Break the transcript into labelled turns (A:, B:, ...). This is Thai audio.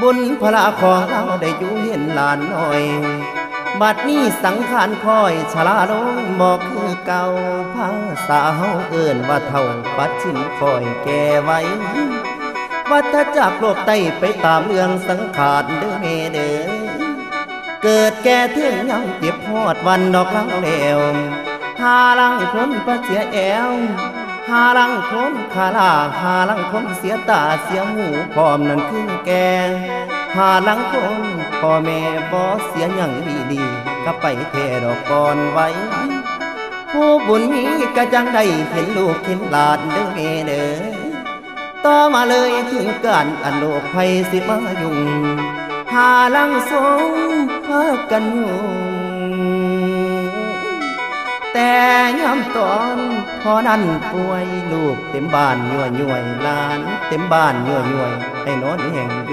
A: บุญพระของเราได้อยู่เห็นหลานหน่อยบัดนี้สังขารคอยชราลงบอกคือเก่าภาษาเฮาเอิ้นว่าเท่าปัดชินคอยแก่ไว้วัฏจักรโลกไต้ไปตามเรื่องสังขารเด้อเมเด้อเกิดแก่ถึงยังเจ็บพอดวันดอกลังแล้วหาลังคนประเสียแอวหาลังคนขาลาหาลังคนเสียตาเสียหูพร้อมนั่นคือแก่หาลังคนพ่อแม่บ่เสียหยังดีๆก็ไปเทดอกก่อนไว้ผู้บุญมีก็จังได้เห็นลูกเห็นหลานเด้อเมเด้อต่อมาเลยถึงการอันโลกภัยสิมายุ่งหาลังสงพากันอยู่แต่ยามตอนพอนั้นป่วยลูกเต็มบ้านยั่วหลานเต็มบ้านยั่วให้นอนแห่งอยู่